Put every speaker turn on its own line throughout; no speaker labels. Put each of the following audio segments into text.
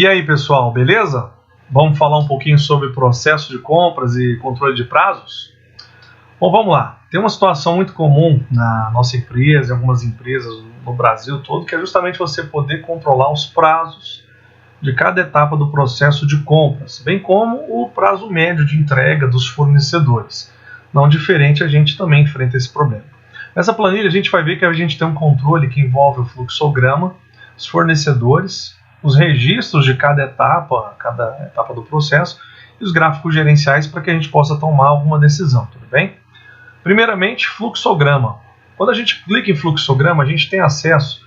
E aí, pessoal, beleza? Vamos falar um pouquinho sobre processo de compras e controle de prazos? Bom, vamos lá. Tem uma situação muito comum na nossa empresa, em algumas empresas no Brasil todo, que é justamente você poder controlar os prazos de cada etapa do processo de compras, bem como o prazo médio de entrega dos fornecedores. Não diferente, a gente também enfrenta esse problema. Nessa planilha a gente vai ver que a gente tem um controle que envolve o fluxograma, os fornecedores, os registros de cada etapa do processo e os gráficos gerenciais para que a gente possa tomar alguma decisão, tudo bem? Primeiramente, fluxograma. Quando a gente clica em fluxograma, a gente tem acesso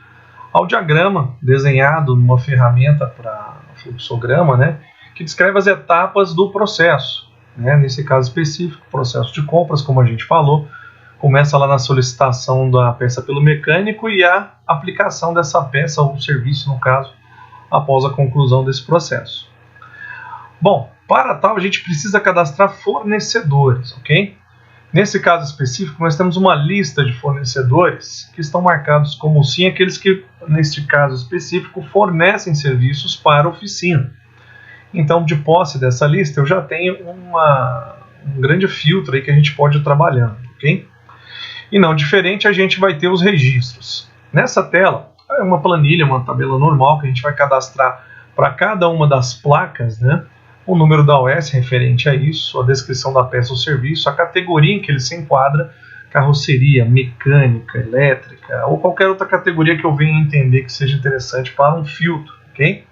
ao diagrama desenhado numa ferramenta para fluxograma, né, que descreve as etapas do processo. Né? Nesse caso específico, processo de compras, como a gente falou, começa lá na solicitação da peça pelo mecânico e a aplicação dessa peça ou serviço, no caso, após a conclusão desse processo. Bom, para tal a gente precisa cadastrar fornecedores, ok? Nesse caso específico nós temos uma lista de fornecedores que estão marcados como sim aqueles que, neste caso específico, fornecem serviços para a oficina. Então, de posse dessa lista, eu já tenho um grande filtro aí que a gente pode ir trabalhando, ok? E não diferente, a gente vai ter os registros. Nessa tela, é uma planilha, uma tabela normal que a gente vai cadastrar para cada uma das placas, né? O número da OS referente a isso, a descrição da peça ou serviço, a categoria em que ele se enquadra, carroceria, mecânica, elétrica ou qualquer outra categoria que eu venha entender que seja interessante para um filtro, ok?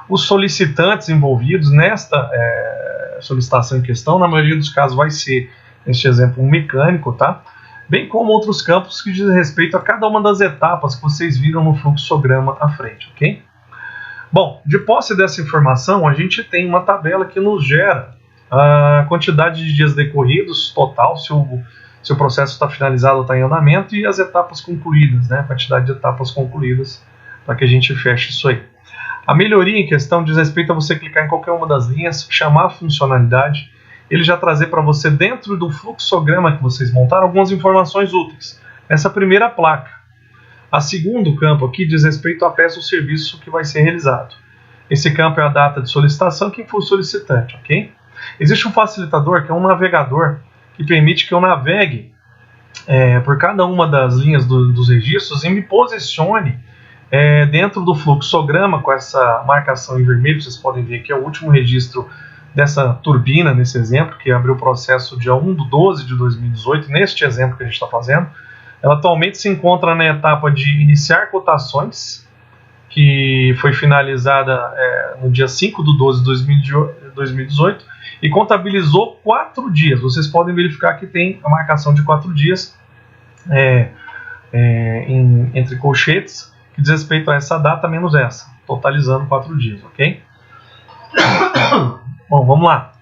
Os solicitantes envolvidos nesta solicitação em questão, na maioria dos casos vai ser, neste exemplo, um mecânico, tá? Bem como outros campos que dizem respeito a cada uma das etapas que vocês viram no fluxograma à frente, ok? Bom, de posse dessa informação, a gente tem uma tabela que nos gera a quantidade de dias decorridos, total, se o processo está finalizado ou está em andamento, e as etapas concluídas, né? A quantidade de etapas concluídas, para que a gente feche isso aí. A melhoria em questão diz respeito a você clicar em qualquer uma das linhas, chamar a funcionalidade, ele já trazer para você, dentro do fluxograma que vocês montaram, algumas informações úteis. Essa primeira placa. A segundo campo aqui diz respeito à peça ou serviço que vai ser realizado. Esse campo é a data de solicitação, quem for o solicitante, ok? Existe um facilitador, que é um navegador, que permite que eu navegue por cada uma das linhas dos registros e me posicione dentro do fluxograma com essa marcação em vermelho. Vocês podem ver que é o último registro dessa turbina, nesse exemplo, que abriu o processo dia 1/12/2018, neste exemplo que a gente está fazendo. Ela atualmente se encontra na etapa de iniciar cotações, que foi finalizada no dia 5/12/2018 e contabilizou 4 dias. Vocês podem verificar que tem a marcação de 4 dias entre colchetes, que diz respeito a essa data menos essa, totalizando 4 dias, ok? Bom, vamos lá.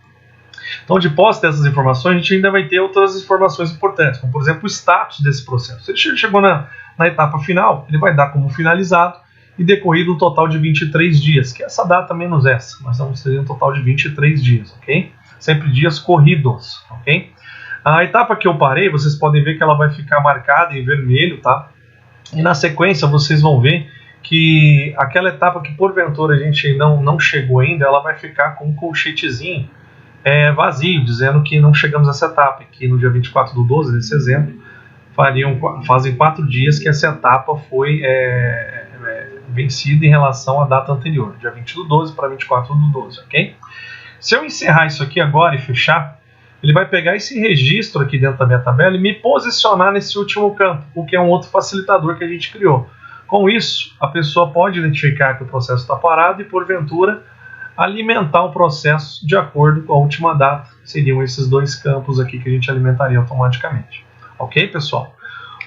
Então, de posse dessas informações, a gente ainda vai ter outras informações importantes, como, por exemplo, o status desse processo. Se ele chegou na etapa final, ele vai dar como finalizado e decorrido um total de 23 dias, que é essa data menos essa. Nós vamos ter um total de 23 dias, ok? Sempre dias corridos, ok? A etapa que eu parei, vocês podem ver que ela vai ficar marcada em vermelho, tá? E na sequência, vocês vão ver que aquela etapa que porventura a gente não chegou ainda, ela vai ficar com um colchetezinho vazio, dizendo que não chegamos a essa etapa, que no dia 24/12, nesse exemplo, fazem 4 dias que essa etapa foi vencida em relação à data anterior, dia 20/12 para 24/12, ok? Se eu encerrar isso aqui agora e fechar, ele vai pegar esse registro aqui dentro da minha tabela e me posicionar nesse último campo, o que é um outro facilitador que a gente criou. Com isso, a pessoa pode identificar que o processo está parado e, porventura, alimentar o processo de acordo com a última data. Seriam esses 2 campos aqui que a gente alimentaria automaticamente. Ok, pessoal?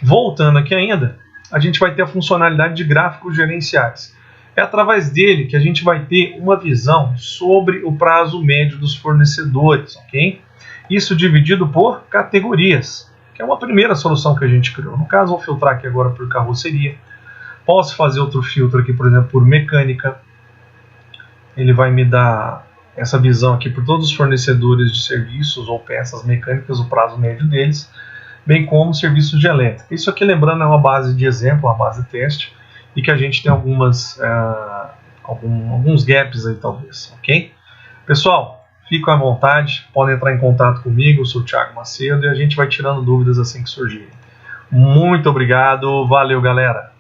Voltando aqui ainda, a gente vai ter a funcionalidade de gráficos gerenciais. É através dele que a gente vai ter uma visão sobre o prazo médio dos fornecedores, ok? Isso dividido por categorias, que é uma primeira solução que a gente criou. No caso, vou filtrar aqui agora por carroceria. Posso fazer outro filtro aqui, por exemplo, por mecânica. Ele vai me dar essa visão aqui por todos os fornecedores de serviços ou peças mecânicas, o prazo médio deles, bem como serviços de elétrica. Isso aqui, lembrando, é uma base de exemplo, uma base de teste, e que a gente tem algumas alguns gaps aí talvez, ok? Pessoal, fiquem à vontade, podem entrar em contato comigo, eu sou o Thiago Macedo e a gente vai tirando dúvidas assim que surgirem. Muito obrigado, valeu galera!